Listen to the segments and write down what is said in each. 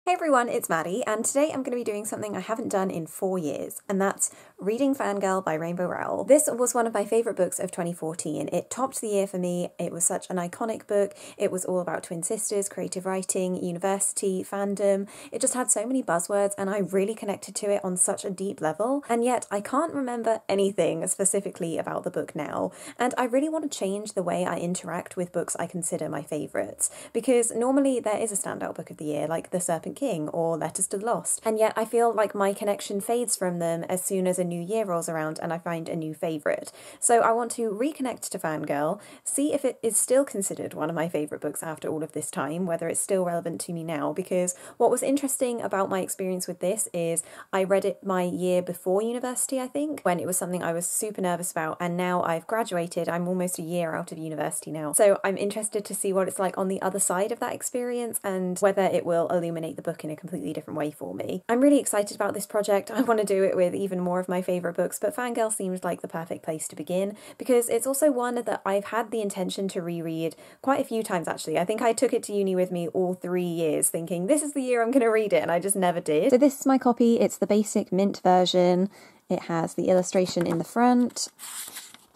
Hey everyone, it's Maddie, and today I'm going to be doing something I haven't done in 4 years, and that's reading Fangirl by Rainbow Rowell. This was one of my favourite books of 2014. It topped the year for me. It was such an iconic book. It was all about twin sisters, creative writing, university, fandom. It just had so many buzzwords, and I really connected to it on such a deep level, and yet I can't remember anything specifically about the book now, and I really want to change the way I interact with books I consider my favourites, because normally there is a standout book of the year, like The Serpent King or Letters to the Lost, and yet I feel like my connection fades from them as soon as a new year rolls around and I find a new favourite. So I want to reconnect to Fangirl, see if it is still considered one of my favourite books after all of this time, whether it's still relevant to me now, because what was interesting about my experience with this is I read it my year before university, I think, when it was something I was super nervous about, and now I've graduated. I'm almost a year out of university now, so I'm interested to see what it's like on the other side of that experience and whether it will illuminate the book in a completely different way for me. I'm really excited about this project. I want to do it with even more of my favourite books, but Fangirl seems like the perfect place to begin because it's also one that I've had the intention to reread quite a few times actually. I think I took it to uni with me all 3 years thinking this is the year I'm going to read it, and I just never did. So this is my copy. It's the basic mint version. It has the illustration in the front.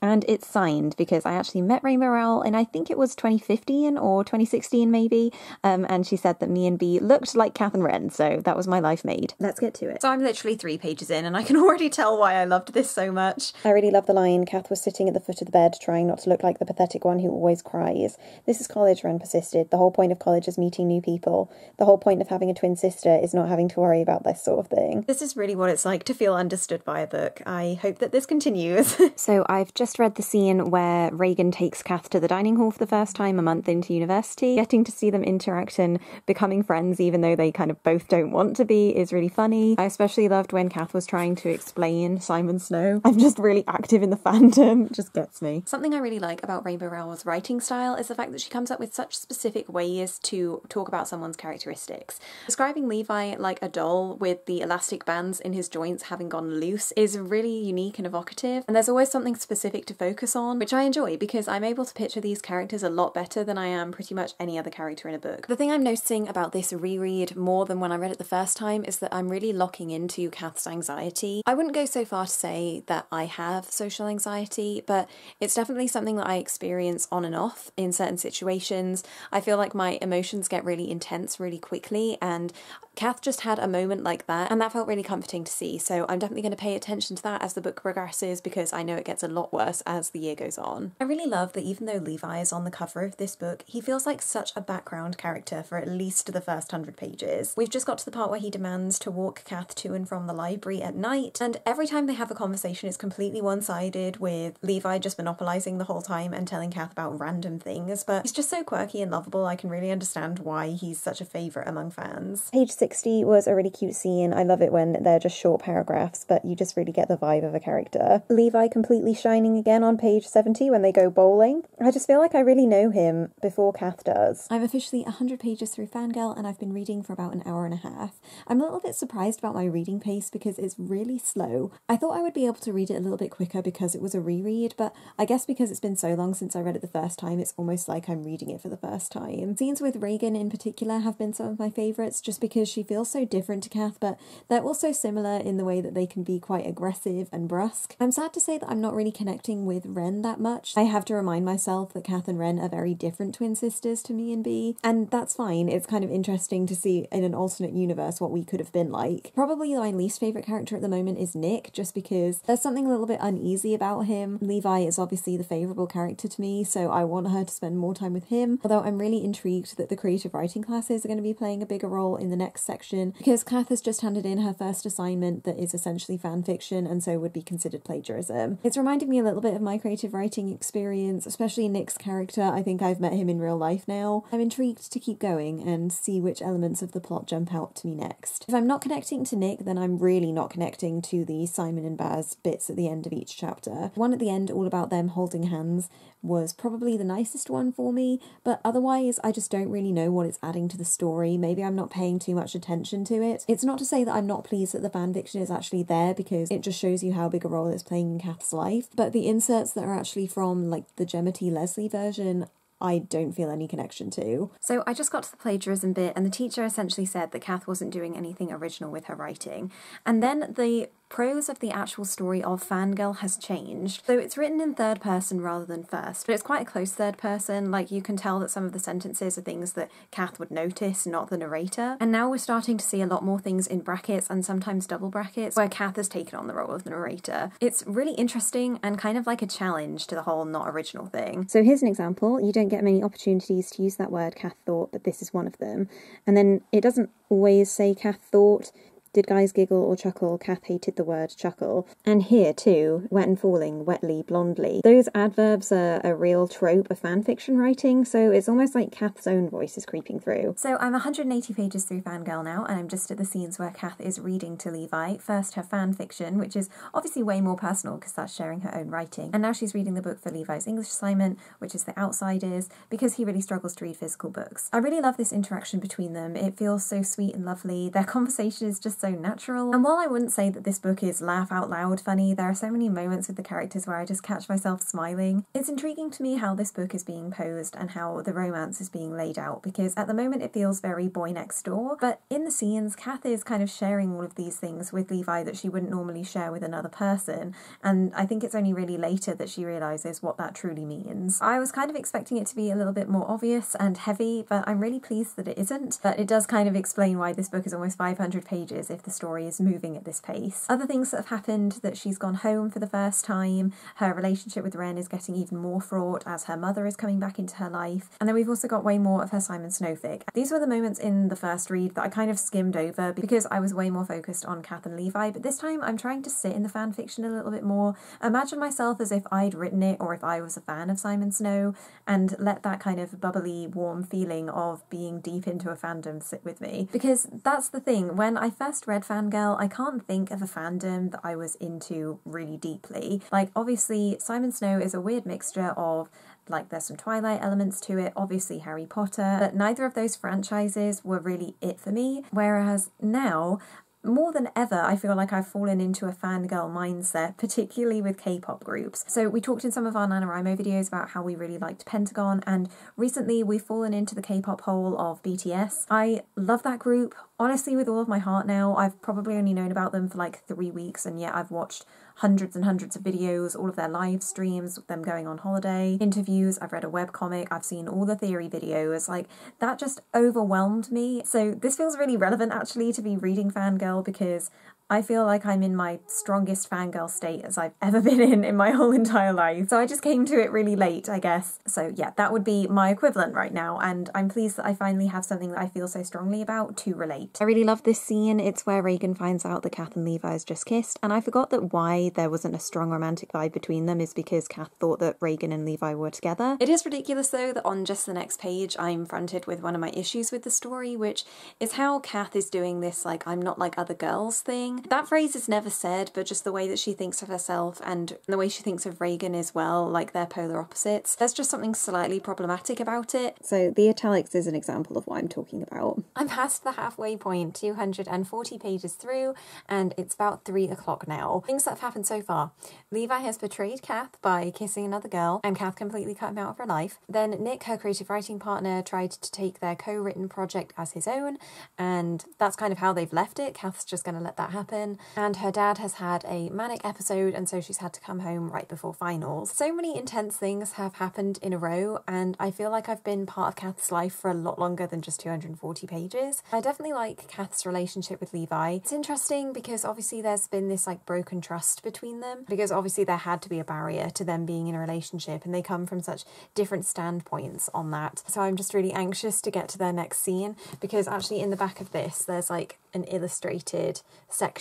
And it's signed because I actually met Rainbow Rowell in I think it was 2015 or 2016 maybe, and she said that me and B looked like Kath and Ren, so that was my life made. Let's get to it. So I'm literally 3 pages in and I can already tell why I loved this so much. I really love the line, Kath was sitting at the foot of the bed trying not to look like the pathetic one who always cries. This is college, Ren persisted. The whole point of college is meeting new people. The whole point of having a twin sister is not having to worry about this sort of thing. This is really what it's like to feel understood by a book. I hope that this continues. So I've just read the scene where Reagan takes Kath to the dining hall for the first time a month into university. Getting to see them interact and becoming friends even though they kind of both don't want to be is really funny. I especially loved when Kath was trying to explain Simon Snow. I'm just really active in the fandom. It just gets me. Something I really like about Rainbow Rowell's writing style is the fact that she comes up with such specific ways to talk about someone's characteristics. Describing Levi like a doll with the elastic bands in his joints having gone loose is really unique and evocative, and there's always something specific to focus on, which I enjoy because I'm able to picture these characters a lot better than I am pretty much any other character in a book. The thing I'm noticing about this reread more than when I read it the first time is that I'm really locking into Kath's anxiety. I wouldn't go so far to say that I have social anxiety, but it's definitely something that I experience on and off in certain situations. I feel like my emotions get really intense really quickly, and Kath just had a moment like that, and that felt really comforting to see, so I'm definitely going to pay attention to that as the book progresses because I know it gets a lot worse as the year goes on. I really love that even though Levi is on the cover of this book, he feels like such a background character for at least the first 100 pages. We've just got to the part where he demands to walk Kath to and from the library at night, and every time they have a conversation it's completely one-sided, with Levi just monopolising the whole time and telling Kath about random things, but he's just so quirky and lovable. I can really understand why he's such a favourite among fans. Page 60 was a really cute scene. I love it when they're just short paragraphs, but you just really get the vibe of a character. Levi completely shining again on page 70 when they go bowling. I just feel like I really know him before Kath does. I'm officially 100 pages through Fangirl and I've been reading for about an hour and a half. I'm a little bit surprised about my reading pace because it's really slow. I thought I would be able to read it a little bit quicker because it was a reread, but I guess because it's been so long since I read it the first time, it's almost like I'm reading it for the first time. Scenes with Reagan in particular have been some of my favourites just because she feels so different to Kath, but they're also similar in the way that they can be quite aggressive and brusque. I'm sad to say that I'm not really connecting with Ren that much. I have to remind myself that Kath and Ren are very different twin sisters to me and B, and that's fine. It's kind of interesting to see in an alternate universe what we could have been like. Probably my least favourite character at the moment is Nick, just because there's something a little bit uneasy about him. Levi is obviously the favourable character to me, so I want her to spend more time with him, although I'm really intrigued that the creative writing classes are going to be playing a bigger role in the next section, because Kath has just handed in her first assignment that is essentially fan fiction and so would be considered plagiarism. It's reminded me a little bit of my creative writing experience, especially Nick's character. I think I've met him in real life now. I'm intrigued to keep going and see which elements of the plot jump out to me next. If I'm not connecting to Nick, then I'm really not connecting to the Simon and Baz bits at the end of each chapter. One at the end all about them holding hands was probably the nicest one for me, but otherwise I just don't really know what it's adding to the story. Maybe I'm not paying too much attention to it. It's not to say that I'm not pleased that the fanfiction is actually there, because it just shows you how big a role it's playing in Kath's life, but the inserts that are actually from like the Gemma T. Leslie version I don't feel any connection to. So I just got to the plagiarism bit, and the teacher essentially said that Kath wasn't doing anything original with her writing. And then the prose of the actual story of Fangirl has changed. So it's written in third person rather than first, but it's quite a close third person. Like, you can tell that some of the sentences are things that Kath would notice, not the narrator. And now we're starting to see a lot more things in brackets and sometimes double brackets where Kath has taken on the role of the narrator. It's really interesting and kind of like a challenge to the whole not original thing. So here's an example. You don't get many opportunities to use that word Kath thought, but this is one of them. And then it doesn't always say Kath thought. Did guys giggle or chuckle? Kath hated the word chuckle. And here too, wet and falling, wetly, blondly. Those adverbs are a real trope of fanfiction writing, so it's almost like Kath's own voice is creeping through. So I'm 180 pages through Fangirl now, and I'm just at the scenes where Kath is reading to Levi, first her fanfiction, which is obviously way more personal because that's sharing her own writing, and now she's reading the book for Levi's English assignment, which is The Outsiders, because he really struggles to read physical books. I really love this interaction between them. It feels so sweet and lovely. Their conversation is just so natural. And while I wouldn't say that this book is laugh out loud funny, there are so many moments with the characters where I just catch myself smiling. It's intriguing to me how this book is being posed and how the romance is being laid out, because at the moment it feels very boy next door, but in the scenes Kath is kind of sharing all of these things with Levi that she wouldn't normally share with another person, and I think it's only really later that she realises what that truly means. I was kind of expecting it to be a little bit more obvious and heavy, but I'm really pleased that it isn't, but it does kind of explain why this book is almost 500 pages if the story is moving at this pace. Other things that have happened: that she's gone home for the first time, her relationship with Ren is getting even more fraught as her mother is coming back into her life, and then we've also got way more of her Simon Snowfic. These were the moments in the first read that I kind of skimmed over because I was way more focused on Kath and Levi, but this time I'm trying to sit in the fan fiction a little bit more, imagine myself as if I'd written it or if I was a fan of Simon Snow, and let that kind of bubbly, warm feeling of being deep into a fandom sit with me. Because that's the thing, when I first read Fangirl, I can't think of a fandom that I was into really deeply. Like, obviously Simon Snow is a weird mixture of, like, there's some Twilight elements to it, obviously Harry Potter, but neither of those franchises were really it for me. Whereas now, more than ever, I feel like I've fallen into a fangirl mindset, particularly with K-pop groups. So we talked in some of our NaNoWriMo videos about how we really liked Pentagon, and recently we've fallen into the K-pop hole of BTS. I love that group, honestly, with all of my heart now. I've probably only known about them for like 3 weeks, and yet I've watched hundreds and hundreds of videos, all of their live streams, them going on holiday, interviews, I've read a webcomic, I've seen all the theory videos, like, that just overwhelmed me. So this feels really relevant actually to be reading Fangirl, because I feel like I'm in my strongest fangirl state as I've ever been in my whole entire life. So I just came to it really late, I guess. So yeah, that would be my equivalent right now, and I'm pleased that I finally have something that I feel so strongly about to relate. I really love this scene. It's where Reagan finds out that Kath and Levi has just kissed, and I forgot that why there wasn't a strong romantic vibe between them is because Kath thought that Reagan and Levi were together. It is ridiculous though that on just the next page I'm fronted with one of my issues with the story, which is how Kath is doing this like I'm not like other girls thing. That phrase is never said, but just the way that she thinks of herself and the way she thinks of Reagan as well, like they're polar opposites. There's just something slightly problematic about it. So the italics is an example of what I'm talking about. I'm past the halfway point, 240 pages through, and it's about 3 o'clock now. Things that have happened so far. Levi has betrayed Kath by kissing another girl, and Kath completely cut him out of her life. Then Nick, her creative writing partner, tried to take their co-written project as his own, and that's kind of how they've left it. Kath's just going to let that happen. And her dad has had a manic episode, and so she's had to come home right before finals. So many intense things have happened in a row, and I feel like I've been part of Kath's life for a lot longer than just 240 pages. I definitely like Kath's relationship with Levi. It's interesting because obviously there's been this like broken trust between them, because obviously there had to be a barrier to them being in a relationship, and they come from such different standpoints on that. So I'm just really anxious to get to their next scene, because actually in the back of this there's like an illustrated section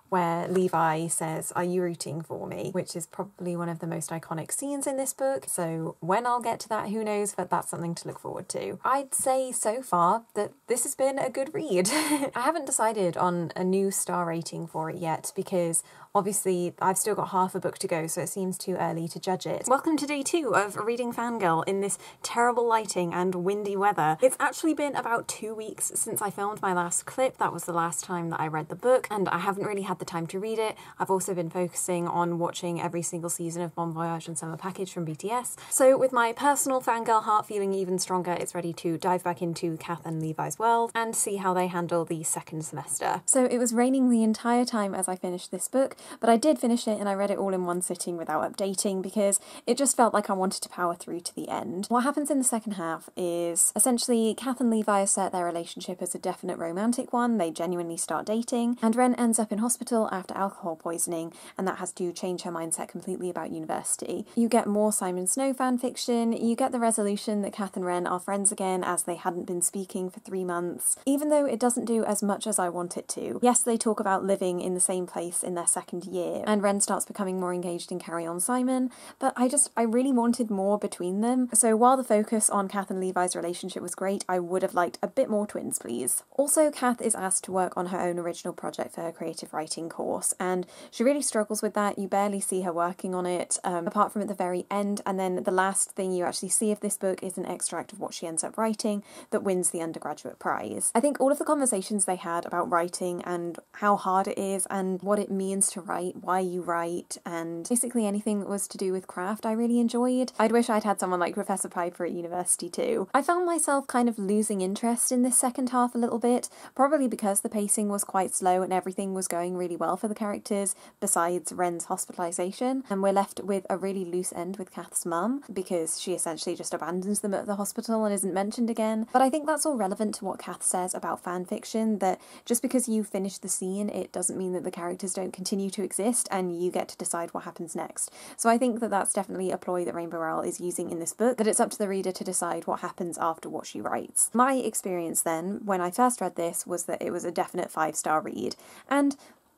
where Levi says, "Are you rooting for me?" which is probably one of the most iconic scenes in this book. So when I'll get to that, who knows, but that's something to look forward to. I'd say so far that this has been a good read. I haven't decided on a new star rating for it yet, because obviously I've still got half a book to go, so it seems too early to judge it. Welcome to day 2 of reading Fangirl in this terrible lighting and windy weather. It's actually been about 2 weeks since I filmed my last clip. That was was the last time that I read the book, and I haven't really had the time to read it. I've also been focusing on watching every single season of Bon Voyage and Summer Package from BTS. So with my personal fangirl heart feeling even stronger, it's ready to dive back into Kath and Levi's world and see how they handle the second semester. So it was raining the entire time as I finished this book, but I did finish it and I read it all in one sitting without updating because it just felt like I wanted to power through to the end. What happens in the second half is essentially Kath and Levi assert their relationship as a definite romantic one. They genuinely start dating, and Ren ends up in hospital after alcohol poisoning, and that has to change her mindset completely about university. You get more Simon Snow fanfiction, you get the resolution that Kath and Ren are friends again as they hadn't been speaking for 3 months, even though it doesn't do as much as I want it to. Yes, they talk about living in the same place in their second year, and Ren starts becoming more engaged in Carry On Simon, but I really wanted more between them. So while the focus on Kath and Levi's relationship was great, I would have liked a bit more twins, please. Also, Kath is asked to work on her own original project for her creative writing course, and she really struggles with that. You barely see her working on it, apart from at the very end, and then the last thing you actually see of this book is an extract of what she ends up writing that wins the undergraduate prize. I think all of the conversations they had about writing and how hard it is and what it means to write, why you write, and basically anything that was to do with craft I really enjoyed. I'd wish I'd had someone like Professor Piper at university too. I found myself kind of losing interest in this second half a little bit, probably because the pacing was quite slow and everything was going really well for the characters besides Ren's hospitalisation, and we're left with a really loose end with Kath's mum because she essentially just abandons them at the hospital and isn't mentioned again. But I think that's all relevant to what Kath says about fanfiction, that just because you finish the scene it doesn't mean that the characters don't continue to exist and you get to decide what happens next. So I think that that's definitely a ploy that Rainbow Rowell is using in this book, that it's up to the reader to decide what happens after what she writes. My experience then, when I first read this, was that it was a definite 5-star read, and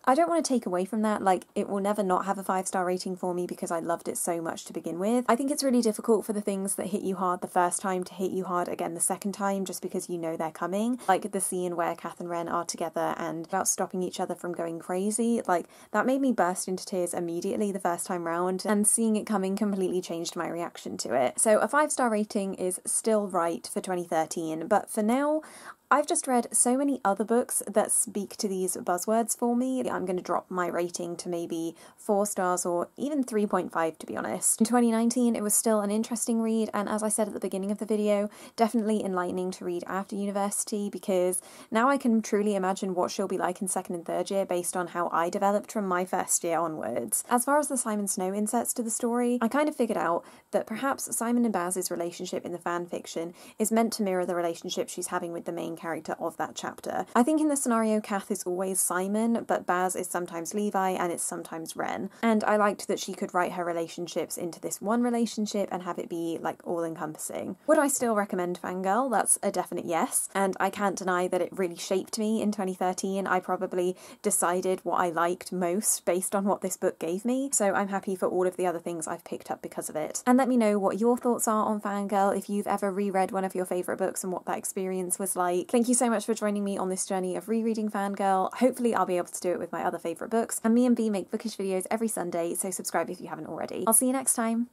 I don't want to take away from that, like, it will never not have a 5-star rating for me because I loved it so much to begin with. I think it's really difficult for the things that hit you hard the first time to hit you hard again the second time just because you know they're coming. Like the scene where Kath and Ren are together and about stopping each other from going crazy, like, that made me burst into tears immediately the first time round, and seeing it coming completely changed my reaction to it. So a 5-star rating is still right for 2013, but for now, I've just read so many other books that speak to these buzzwords for me. I'm going to drop my rating to maybe 4 stars or even 3.5 to be honest. In 2019 it was still an interesting read, and as I said at the beginning of the video, definitely enlightening to read after university because now I can truly imagine what she'll be like in second and third year based on how I developed from my first year onwards. As far as the Simon Snow inserts to the story, I kind of figured out that perhaps Simon and Baz's relationship in the fan fiction is meant to mirror the relationship she's having with the main character of that chapter. I think in the scenario Kath is always Simon, but Baz is sometimes Levi and it's sometimes Ren, and I liked that she could write her relationships into this one relationship and have it be like all-encompassing. Would I still recommend Fangirl? That's a definite yes, and I can't deny that it really shaped me in 2013. I probably decided what I liked most based on what this book gave me, so I'm happy for all of the other things I've picked up because of it. And let me know what your thoughts are on Fangirl, if you've ever reread one of your favourite books and what that experience was like. Thank you so much for joining me on this journey of rereading Fangirl. Hopefully I'll be able to do it with my other favourite books, and me and B make bookish videos every Sunday, so subscribe if you haven't already. I'll see you next time!